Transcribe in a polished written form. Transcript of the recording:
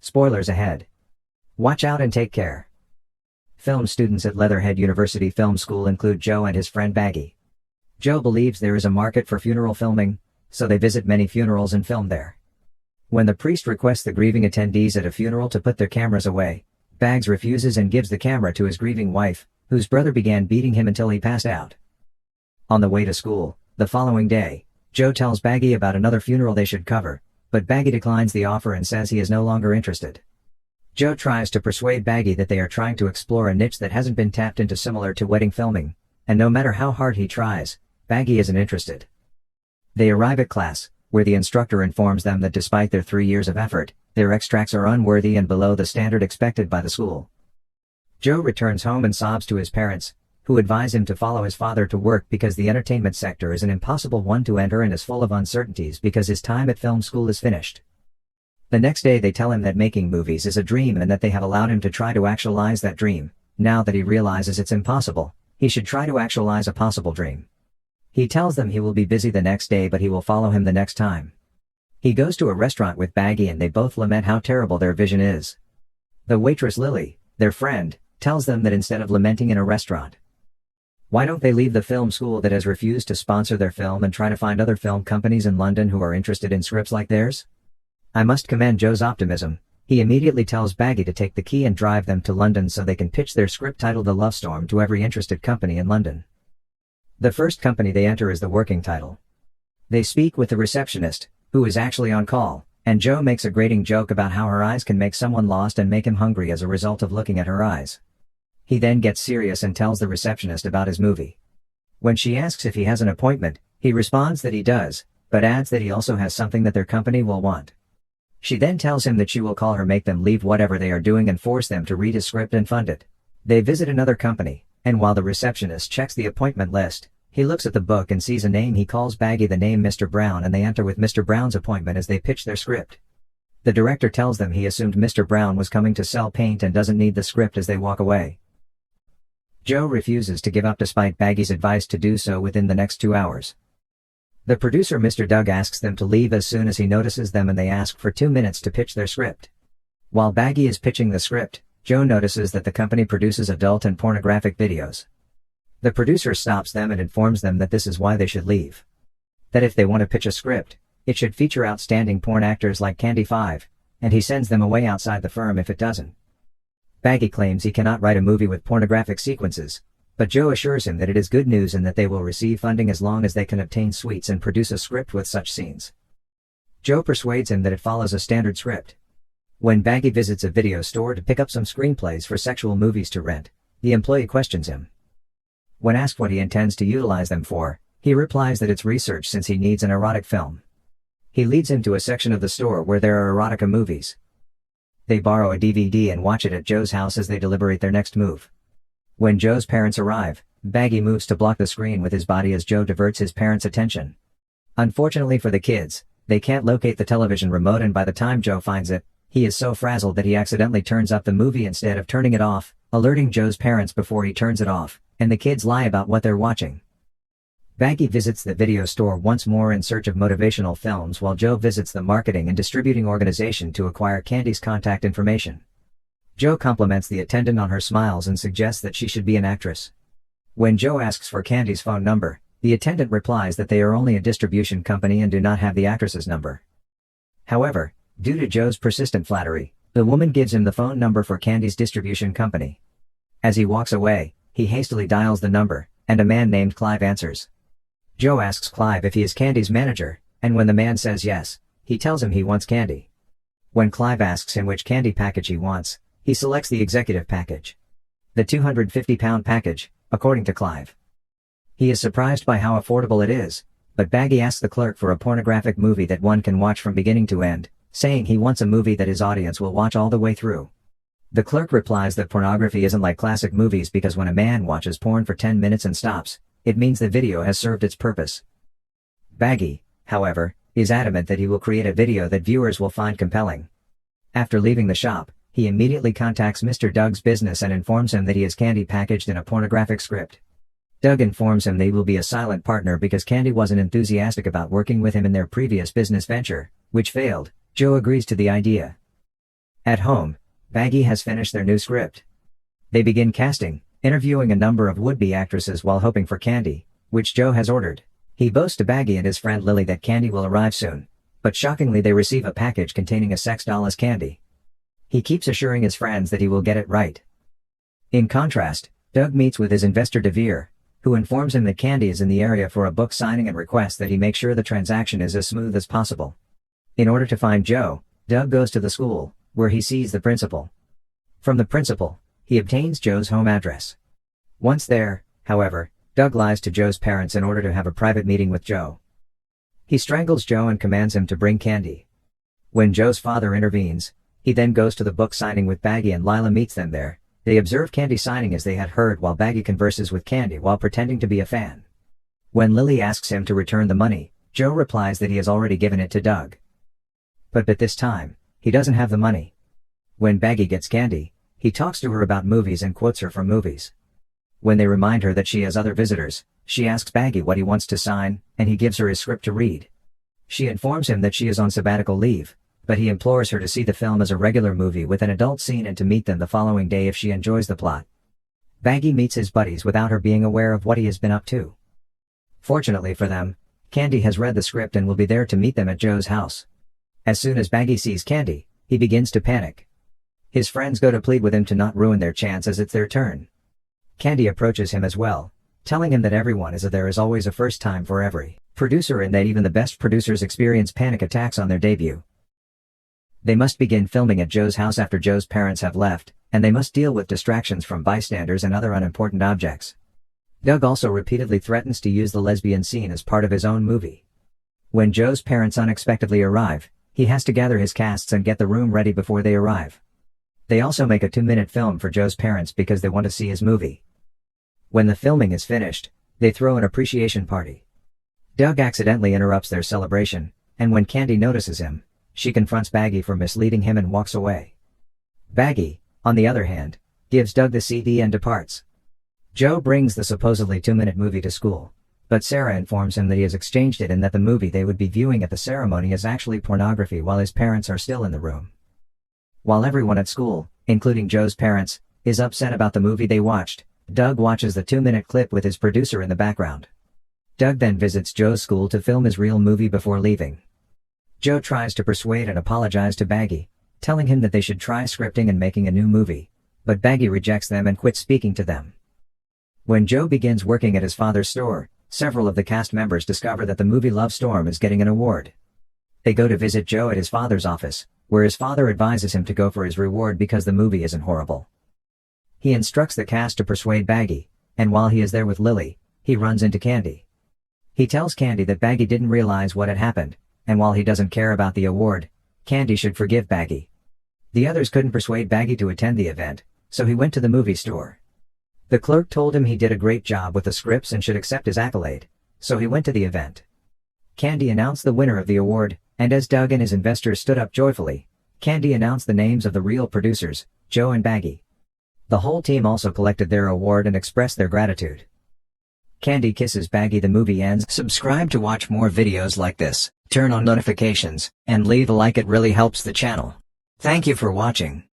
Spoilers ahead. Watch out and take care. Film students at Leatherhead University Film School include Joe and his friend Baggy. Joe believes there is a market for funeral filming, so they visit many funerals and film there. When the priest requests the grieving attendees at a funeral to put their cameras away, Bags refuses and gives the camera to his grieving wife, whose brother began beating him until he passed out. On the way to school, the following day, Joe tells Baggy about another funeral they should cover, but Baggy declines the offer and says he is no longer interested. Joe tries to persuade Baggy that they are trying to explore a niche that hasn't been tapped into, similar to wedding filming, and no matter how hard he tries, Baggy isn't interested. They arrive at class, where the instructor informs them that despite their 3 years of effort, their extracts are unworthy and below the standard expected by the school. Joe returns home and sobs to his parents, who advise him to follow his father to work because the entertainment sector is an impossible one to enter and is full of uncertainties because his time at film school is finished. The next day they tell him that making movies is a dream and that they have allowed him to try to actualize that dream. Now that he realizes it's impossible, he should try to actualize a possible dream. He tells them he will be busy the next day, but he will follow him the next time. He goes to a restaurant with Baggy and they both lament how terrible their vision is. The waitress Lily, their friend, tells them that instead of lamenting in a restaurant, why don't they leave the film school that has refused to sponsor their film and try to find other film companies in London who are interested in scripts like theirs? I must commend Joe's optimism. He immediately tells Baggy to take the key and drive them to London so they can pitch their script titled The Love Storm to every interested company in London. The first company they enter is the working title. They speak with the receptionist, who is actually on call, and Joe makes a grating joke about how her eyes can make someone lost and make him hungry as a result of looking at her eyes. He then gets serious and tells the receptionist about his movie. When she asks if he has an appointment, he responds that he does, but adds that he also has something that their company will want. She then tells him that she will call her, make them leave whatever they are doing and force them to read his script and fund it. They visit another company, and while the receptionist checks the appointment list, he looks at the book and sees a name. He calls Baggy the name Mr. Brown and they enter with Mr. Brown's appointment as they pitch their script. The director tells them he assumed Mr. Brown was coming to sell paint and doesn't need the script as they walk away. Joe refuses to give up despite Baggy's advice to do so within the next 2 hours. The producer Mr. Doug asks them to leave as soon as he notices them and they ask for 2 minutes to pitch their script. While Baggy is pitching the script, Joe notices that the company produces adult and pornographic videos. The producer stops them and informs them that this is why they should leave. That if they want to pitch a script, it should feature outstanding porn actors like Candy 5, and he sends them away outside the firm if it doesn't. Baggy claims he cannot write a movie with pornographic sequences, but Joe assures him that it is good news and that they will receive funding as long as they can obtain suites and produce a script with such scenes. Joe persuades him that it follows a standard script. When Baggy visits a video store to pick up some screenplays for sexual movies to rent, the employee questions him. When asked what he intends to utilize them for, he replies that it's research since he needs an erotic film. He leads him to a section of the store where there are erotica movies. They borrow a DVD and watch it at Joe's house as they deliberate their next move. When Joe's parents arrive, Baggy moves to block the screen with his body as Joe diverts his parents' attention. Unfortunately for the kids, they can't locate the television remote, and by the time Joe finds it, he is so frazzled that he accidentally turns up the movie instead of turning it off, alerting Joe's parents before he turns it off, and the kids lie about what they're watching. Baggy visits the video store once more in search of motivational films while Joe visits the marketing and distributing organization to acquire Candy's contact information. Joe compliments the attendant on her smiles and suggests that she should be an actress. When Joe asks for Candy's phone number, the attendant replies that they are only a distribution company and do not have the actress's number. However, due to Joe's persistent flattery, the woman gives him the phone number for Candy's distribution company. As he walks away, he hastily dials the number, and a man named Clive answers. Joe asks Clive if he is Candy's manager, and when the man says yes, he tells him he wants Candy. When Clive asks him which Candy package he wants, he selects the executive package. The £250 package, according to Clive. He is surprised by how affordable it is, but Baggy asks the clerk for a pornographic movie that one can watch from beginning to end, saying he wants a movie that his audience will watch all the way through. The clerk replies that pornography isn't like classic movies because when a man watches porn for 10 minutes and stops, it means the video has served its purpose. Baggy, however, is adamant that he will create a video that viewers will find compelling. After leaving the shop, he immediately contacts Mr. Doug's business and informs him that he has Candy packaged in a pornographic script. Doug informs him they will be a silent partner because Candy wasn't enthusiastic about working with him in their previous business venture, which failed. Joe agrees to the idea. At home, Baggy has finished their new script. They begin casting, interviewing a number of would-be actresses while hoping for candy, which Joe has ordered. He boasts to Baggy and his friend Lily that candy will arrive soon, but shockingly they receive a package containing a sex doll as candy. He keeps assuring his friends that he will get it right. In contrast, Doug meets with his investor DeVere, who informs him that Candy is in the area for a book signing and requests that he make sure the transaction is as smooth as possible. In order to find Joe, Doug goes to the school, where he sees the principal. From the principal, he obtains Joe's home address. Once there, however, Doug lies to Joe's parents in order to have a private meeting with Joe. He strangles Joe and commands him to bring candy. When Joe's father intervenes, he then goes to the book signing with Baggy and Lila meets them there. They observe Candy signing as they had heard while Baggy converses with Candy while pretending to be a fan. When Lily asks him to return the money, Joe replies that he has already given it to Doug. But this time, he doesn't have the money. When Baggy gets Candy, he talks to her about movies and quotes her from movies. When they remind her that she has other visitors, she asks Baggy what he wants to sign, and he gives her his script to read. She informs him that she is on sabbatical leave, but he implores her to see the film as a regular movie with an adult scene and to meet them the following day if she enjoys the plot. Baggy meets his buddies without her being aware of what he has been up to. Fortunately for them, Candy has read the script and will be there to meet them at Joe's house. As soon as Baggy sees Candy, he begins to panic. His friends go to plead with him to not ruin their chance as it's their turn. Candy approaches him as well, telling him that there is always a first time for every producer and that even the best producers experience panic attacks on their debut. They must begin filming at Joe's house after Joe's parents have left, and they must deal with distractions from bystanders and other unimportant objects. Doug also repeatedly threatens to use the lesbian scene as part of his own movie. When Joe's parents unexpectedly arrive, he has to gather his casts and get the room ready before they arrive. They also make a 2-minute film for Joe's parents because they want to see his movie. When the filming is finished, they throw an appreciation party. Doug accidentally interrupts their celebration, and when Candy notices him, she confronts Baggy for misleading him and walks away. Baggy, on the other hand, gives Doug the CD and departs. Joe brings the supposedly 2-minute movie to school, but Sarah informs him that he has exchanged it and that the movie they would be viewing at the ceremony is actually pornography while his parents are still in the room. While everyone at school, including Joe's parents, is upset about the movie they watched, Doug watches the 2-minute clip with his producer in the background. Doug then visits Joe's school to film his real movie before leaving. Joe tries to persuade and apologize to Baggy, telling him that they should try scripting and making a new movie, but Baggy rejects them and quits speaking to them. When Joe begins working at his father's store, several of the cast members discover that the movie Love Storm is getting an award. They go to visit Joe at his father's office, where his father advises him to go for his reward because the movie isn't horrible. He instructs the cast to persuade Baggy, and while he is there with Lily, he runs into Candy. He tells Candy that Baggy didn't realize what had happened, and while he doesn't care about the award, Candy should forgive Baggy. The others couldn't persuade Baggy to attend the event, so he went to the movie store. The clerk told him he did a great job with the scripts and should accept his accolade, so he went to the event. Candy announced the winner of the award, and as Doug and his investors stood up joyfully, Candy announced the names of the real producers, Joe and Baggy. The whole team also collected their award and expressed their gratitude. Candy kisses Baggy. The movie ends. Subscribe to watch more videos like this, turn on notifications, and leave a like, it really helps the channel. Thank you for watching.